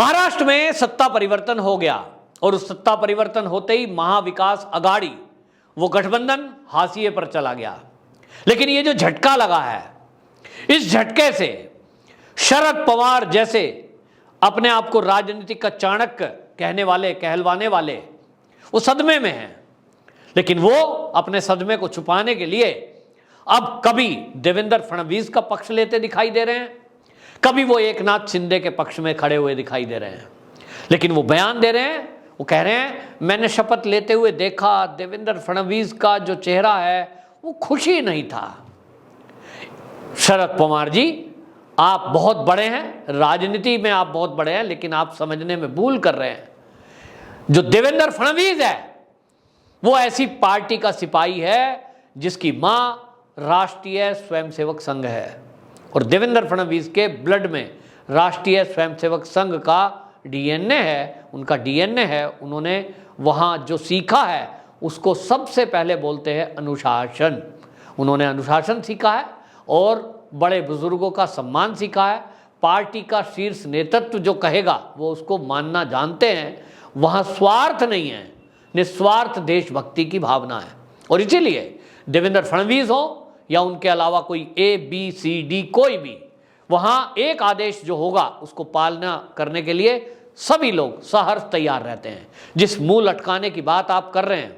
महाराष्ट्र में सत्ता परिवर्तन हो गया और उस सत्ता परिवर्तन होते ही महाविकास अघाड़ी वो गठबंधन हाशिए पर चला गया। लेकिन ये जो झटका लगा है, इस झटके से शरद पवार जैसे अपने आप को राजनीतिक का चाणक्य कहने वाले, कहलवाने वाले, वो सदमे में हैं। लेकिन वो अपने सदमे को छुपाने के लिए अब कभी देवेंद्र फडणवीस का पक्ष लेते दिखाई दे रहे हैं, कभी वो एकनाथ शिंदे के पक्ष में खड़े हुए दिखाई दे रहे हैं। लेकिन वो बयान दे रहे हैं, वो कह रहे हैं मैंने शपथ लेते हुए देखा देवेंद्र फडणवीस का जो चेहरा है वो खुशी नहीं था। शरद पवार जी, आप बहुत बड़े हैं, राजनीति में आप बहुत बड़े हैं, लेकिन आप समझने में भूल कर रहे हैं। जो देवेंद्र फडणवीस है वो ऐसी पार्टी का सिपाही है जिसकी मां राष्ट्रीय स्वयंसेवक संघ है और देवेंद्र फडणवीस के ब्लड में राष्ट्रीय स्वयंसेवक संघ का डीएनए है, उनका डीएनए है। उन्होंने वहाँ जो सीखा है उसको सबसे पहले बोलते हैं अनुशासन। उन्होंने अनुशासन सीखा है और बड़े बुजुर्गों का सम्मान सीखा है। पार्टी का शीर्ष नेतृत्व जो कहेगा वो उसको मानना जानते हैं। वहाँ स्वार्थ नहीं है, निस्वार्थ देशभक्ति की भावना है। और इसीलिए देवेंद्र फडणवीस हो या उनके अलावा कोई ABCD कोई भी, वहाँ एक आदेश जो होगा उसको पालना करने के लिए सभी लोग सहर्ष तैयार रहते हैं। जिस मुंह लटकाने की बात आप कर रहे हैं,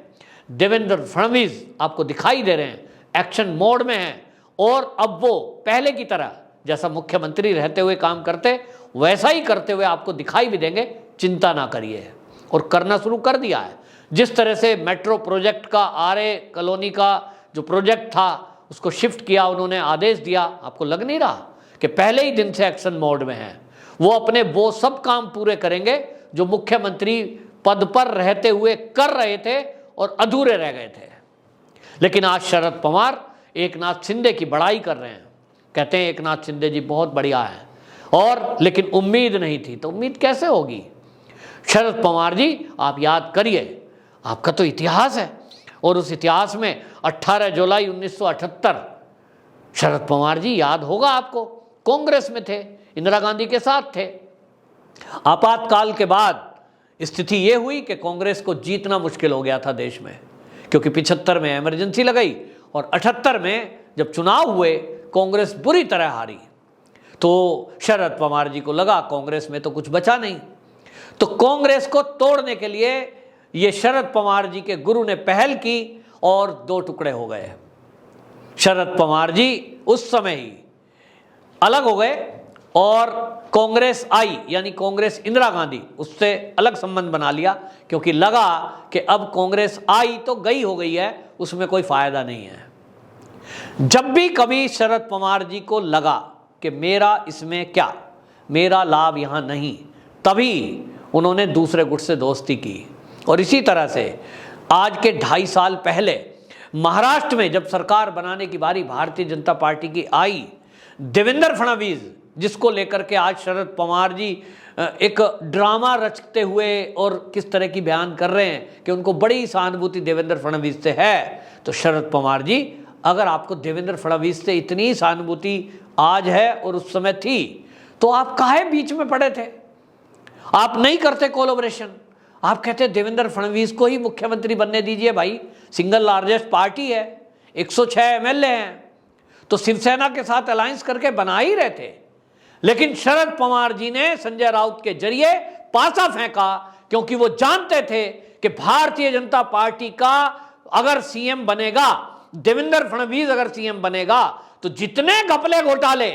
देवेंद्र फडणवीस आपको दिखाई दे रहे हैं एक्शन मोड में हैं और अब वो पहले की तरह जैसा मुख्यमंत्री रहते हुए काम करते वैसा ही करते हुए आपको दिखाई भी देंगे। चिंता ना करिए। और करना शुरू कर दिया है। जिस तरह से मेट्रो प्रोजेक्ट का आरए कॉलोनी का जो प्रोजेक्ट था उसको शिफ्ट किया, उन्होंने आदेश दिया, आपको लग नहीं रहा कि पहले ही दिन से एक्शन मोड में है। वो अपने वो सब काम पूरे करेंगे जो मुख्यमंत्री पद पर रहते हुए कर रहे थे और अधूरे रह गए थे। लेकिन आज शरद पवार एकनाथ शिंदे की बड़ाई कर रहे हैं, कहते हैं एकनाथ शिंदे जी बहुत बढ़िया है और लेकिन उम्मीद नहीं थी। तो उम्मीद कैसे होगी? शरद पवार जी, आप याद करिए, आपका तो इतिहास है और उस इतिहास में 18 जुलाई 1978 शरद पवार जी याद होगा आपको, कांग्रेस में थे, इंदिरा गांधी के साथ थे। आपातकाल के बाद स्थिति ये हुई कि कांग्रेस को जीतना मुश्किल हो गया था देश में, क्योंकि 75 में इमरजेंसी लगाई और 78 में जब चुनाव हुए कांग्रेस बुरी तरह हारी। तो शरद पवार जी को लगा कांग्रेस में तो कुछ बचा नहीं। तो कांग्रेस को तोड़ने के लिए ये शरद पवार जी के गुरु ने पहल की और दो टुकड़े हो गए। शरद पवार जी उस समय ही अलग हो गए और कांग्रेस आई, यानी कांग्रेस इंदिरा गांधी, उससे अलग संबंध बना लिया, क्योंकि लगा कि अब कांग्रेस आई तो गई हो गई है, उसमें कोई फायदा नहीं है। जब भी कभी शरद पवार जी को लगा कि मेरा इसमें क्या, मेरा लाभ यहां नहीं, तभी उन्होंने दूसरे गुट से दोस्ती की। और इसी तरह से आज के 2.5 साल पहले महाराष्ट्र में जब सरकार बनाने की बारी भारतीय जनता पार्टी की आई, देवेंद्र फडणवीस, जिसको लेकर के आज शरद पवार जी एक ड्रामा रचते हुए और किस तरह की बयान कर रहे हैं कि उनको बड़ी सहानुभूति देवेंद्र फडणवीस से है, तो शरद पवार जी, अगर आपको देवेंद्र फडणवीस से इतनी सहानुभूति आज है और उस समय थी, तो आप काहे बीच में पड़े थे? आप नहीं करते कोलैबोरेशन। आप कहते देवेंद्र फडणवीस को ही मुख्यमंत्री बनने दीजिए भाई, सिंगल लार्जेस्ट पार्टी है, 106 MLA हैं, तो शिवसेना के साथ अलायंस करके बना ही रहे थे। लेकिन शरद पवार जी ने संजय राउत के जरिए पासा फेंका, क्योंकि वो जानते थे कि भारतीय जनता पार्टी का अगर सीएम बनेगा, देवेंद्र फडणवीस अगर सीएम बनेगा, तो जितने घपले घोटाले,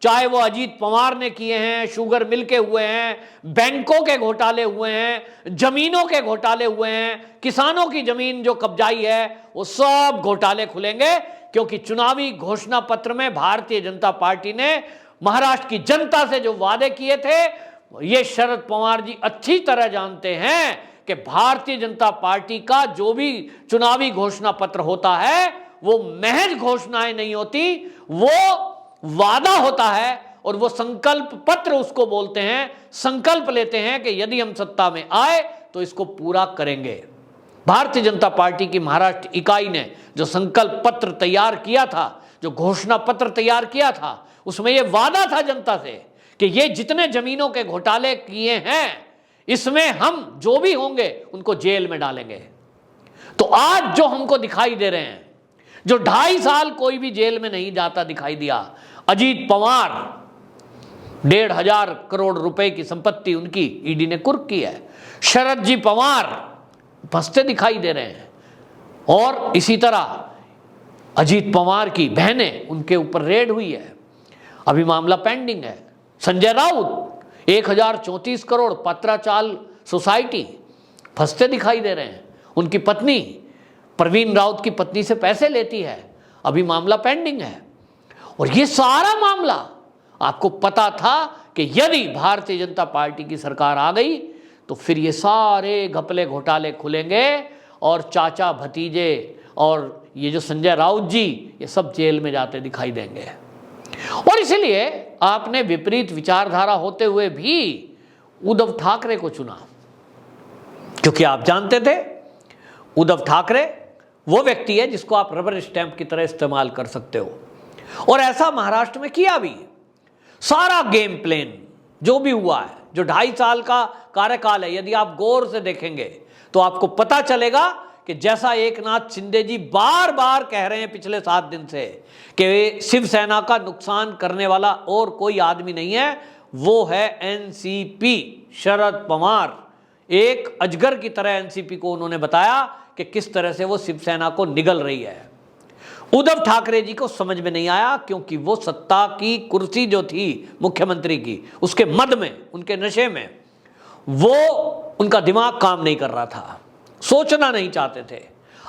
चाहे वो अजीत पवार ने किए हैं, शुगर मिल के हुए हैं, बैंकों के घोटाले हुए हैं, जमीनों के घोटाले हुए हैं, किसानों की जमीन जो कब्जाई है, वो सब घोटाले खुलेंगे। क्योंकि चुनावी घोषणा पत्र में भारतीय जनता पार्टी ने महाराष्ट्र की जनता से जो वादे किए थे, ये शरद पवार जी अच्छी तरह जानते हैं कि भारतीय जनता पार्टी का जो भी चुनावी घोषणा पत्र होता है वो महज घोषणाएं नहीं होती, वो वादा होता है और वो संकल्प पत्र उसको बोलते हैं। संकल्प लेते हैं कि यदि हम सत्ता में आए तो इसको पूरा करेंगे। भारतीय जनता पार्टी की महाराष्ट्र इकाई ने जो संकल्प पत्र तैयार किया था, जो घोषणा पत्र तैयार किया था, उसमें यह वादा था जनता से कि ये जितने जमीनों के घोटाले किए हैं इसमें हम जो भी होंगे उनको जेल में डालेंगे। तो आज जो हमको दिखाई दे रहे हैं, जो 2.5 साल कोई भी जेल में नहीं जाता दिखाई दिया, अजीत पवार 1,500 करोड़ रुपए की संपत्ति उनकी ईडी ने कुर्क की है, शरद जी पवार फंसते दिखाई दे रहे हैं, और इसी तरह अजीत पवार की बहनें, उनके ऊपर रेड हुई है, अभी मामला पेंडिंग है। संजय राउत 1,034 करोड़ पत्राचाल सोसाइटी, फंसते दिखाई दे रहे हैं। उनकी पत्नी प्रवीण राउत की पत्नी से पैसे लेती है, अभी मामला पेंडिंग है। और ये सारा मामला आपको पता था कि यदि भारतीय जनता पार्टी की सरकार आ गई तो फिर ये सारे घपले घोटाले खुलेंगे और चाचा भतीजे और ये जो संजय राउत जी, ये सब जेल में जाते दिखाई देंगे। और इसलिए आपने विपरीत विचारधारा होते हुए भी उद्धव ठाकरे को चुना, क्योंकि आप जानते थे उद्धव ठाकरे वो व्यक्ति है जिसको आप रबर स्टैंप की तरह इस्तेमाल कर सकते हो। और ऐसा महाराष्ट्र में किया भी। सारा गेम प्लान जो भी हुआ है, जो 2.5 साल का कार्यकाल है, यदि आप गौर से देखेंगे तो आपको पता चलेगा कि जैसा एकनाथ शिंदे जी बार बार कह रहे हैं पिछले 7 दिन से कि शिवसेना का नुकसान करने वाला और कोई आदमी नहीं है, वो है एनसीपी, शरद पवार। एक अजगर की तरह एनसीपी को उन्होंने बताया कि किस तरह से वो शिवसेना को निगल रही है। उद्धव ठाकरे जी को समझ में नहीं आया, क्योंकि वो सत्ता की कुर्सी जो थी मुख्यमंत्री की, उसके मद में, उनके नशे में, वो उनका दिमाग काम नहीं कर रहा था, सोचना नहीं चाहते थे।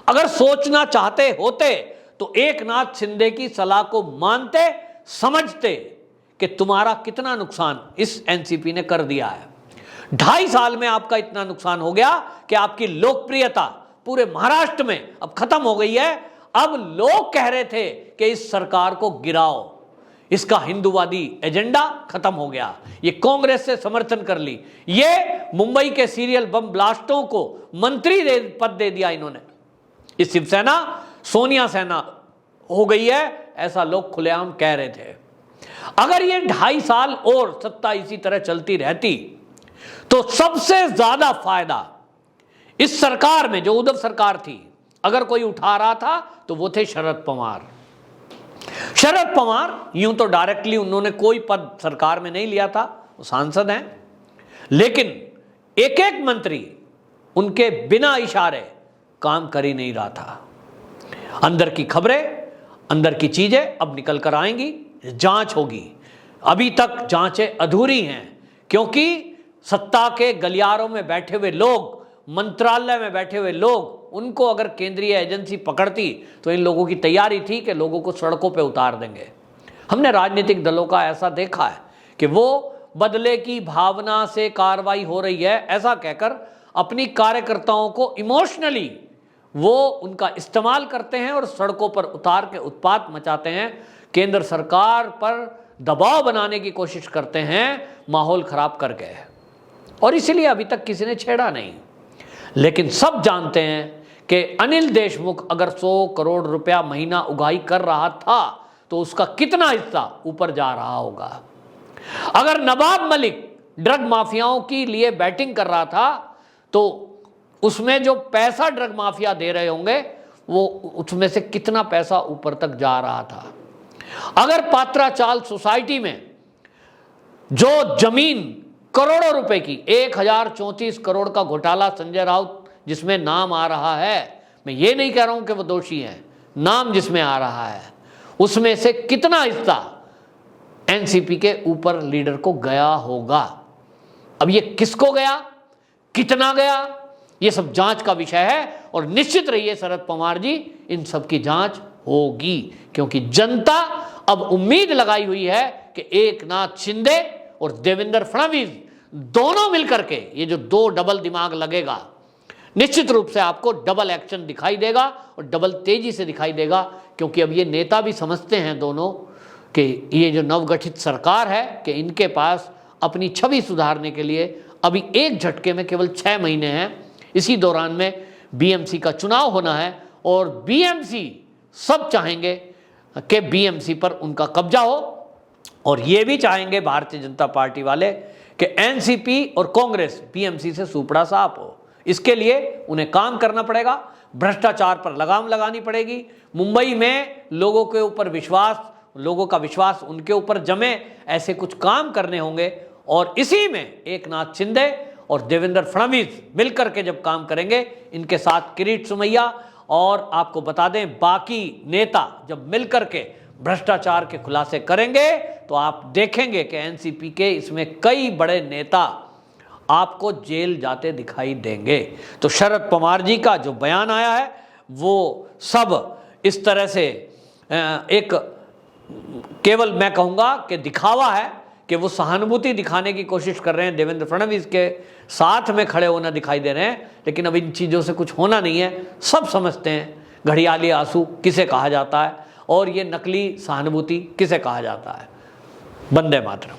अगर सोचना चाहते होते तो एकनाथ शिंदे की सलाह को मानते, समझते कि तुम्हारा कितना नुकसान इस एनसीपी ने कर दिया है। 2.5 साल में आपका इतना नुकसान हो गया कि आपकी लोकप्रियता पूरे महाराष्ट्र में अब खत्म हो गई है। अब लोग कह रहे थे कि इस सरकार को गिराओ, इसका हिंदूवादी एजेंडा खत्म हो गया, ये कांग्रेस से समर्थन कर ली, ये मुंबई के सीरियल बम ब्लास्टों को मंत्री पद दे दिया इन्होंने, इस शिवसेना सोनिया सेना हो गई है, ऐसा लोग खुलेआम कह रहे थे। अगर ये 2.5 साल और सत्ता इसी तरह चलती रहती तो सबसे ज्यादा फायदा इस सरकार में, जो उद्धव सरकार थी, अगर कोई उठा रहा था तो वो थे शरद पवार। शरद पवार यूं तो डायरेक्टली उन्होंने कोई पद सरकार में नहीं लिया था, वो सांसद हैं, लेकिन एक एक मंत्री उनके बिना इशारे काम कर ही नहीं रहा था। अंदर की खबरें, अंदर की चीजें अब निकल कर आएंगी, जांच होगी। अभी तक जांचें अधूरी हैं, क्योंकि सत्ता के गलियारों में बैठे हुए लोग, मंत्रालय में बैठे हुए लोग, उनको अगर केंद्रीय एजेंसी पकड़ती तो इन लोगों की तैयारी थी कि लोगों को सड़कों पे उतार देंगे। हमने राजनीतिक दलों का ऐसा देखा है कि वो बदले की भावना से कार्रवाई हो रही है ऐसा कहकर अपनी कार्यकर्ताओं को इमोशनली वो उनका इस्तेमाल करते हैं और सड़कों पर उतार के उत्पात मचाते हैं, केंद्र सरकार पर दबाव बनाने की कोशिश करते हैं, माहौल खराब करके। और इसीलिए अभी तक किसी ने छेड़ा नहीं। लेकिन सब जानते हैं कि अनिल देशमुख अगर 100 करोड़ रुपया महीना उगाही कर रहा था तो उसका कितना हिस्सा ऊपर जा रहा होगा। अगर नवाब मलिक ड्रग माफियाओं के लिए बैटिंग कर रहा था तो उसमें जो पैसा ड्रग माफिया दे रहे होंगे वो उसमें से कितना पैसा ऊपर तक जा रहा था। अगर पात्राचाल सोसाइटी में जो जमीन करोड़ों रुपए की 1,034 करोड़ का घोटाला संजय राउत जिसमें नाम आ रहा है, मैं ये नहीं कह रहा हूं कि वो दोषी हैं, नाम जिसमें आ रहा है, उसमें से कितना हिस्सा एनसीपी के ऊपर लीडर को गया होगा। अब ये किसको गया, कितना गया, ये सब जांच का विषय है। और निश्चित रहिए शरद पवार जी, इन सब की जांच होगी, क्योंकि जनता अब उम्मीद लगाई हुई है कि एकनाथ शिंदे और देवेंद्र फडणवीस दोनों मिलकर के, ये जो 2 डबल दिमाग लगेगा, निश्चित रूप से आपको डबल एक्शन दिखाई देगा और डबल तेजी से दिखाई देगा। क्योंकि अब ये नेता भी समझते हैं दोनों कि ये जो नवगठित सरकार है कि इनके पास अपनी छवि सुधारने के लिए अभी एक झटके में केवल 6 महीने हैं। इसी दौरान में बीएमसी का चुनाव होना है और बीएमसी सब चाहेंगे कि बीएमसी पर उनका कब्जा हो और ये भी चाहेंगे भारतीय जनता पार्टी वाले कि एनसीपी और कांग्रेस पीएमसी से सुपड़ा साफ हो। इसके लिए उन्हें काम करना पड़ेगा, भ्रष्टाचार पर लगाम लगानी पड़ेगी। मुंबई में लोगों के ऊपर विश्वास, लोगों का विश्वास उनके ऊपर जमे, ऐसे कुछ काम करने होंगे। और इसी में एकनाथ शिंदे और देवेंद्र फडणवीस मिलकर के जब काम करेंगे, इनके साथ किरीट सोमैया और आपको बता दें बाकी नेता जब मिलकर के भ्रष्टाचार के खुलासे करेंगे, तो आप देखेंगे कि एनसीपी के इसमें कई बड़े नेता आपको जेल जाते दिखाई देंगे। तो शरद पवार जी का जो बयान आया है वो सब इस तरह से एक केवल मैं कहूँगा कि दिखावा है कि वो सहानुभूति दिखाने की कोशिश कर रहे हैं, देवेंद्र फडणवीस के साथ में खड़े होना दिखाई दे रहे हैं। लेकिन अब इन चीज़ों से कुछ होना नहीं है। सब समझते हैं घड़ियाली आंसू किसे कहा जाता है और ये नकली सहानुभूति किसे कहा जाता है। वंदे मातरम।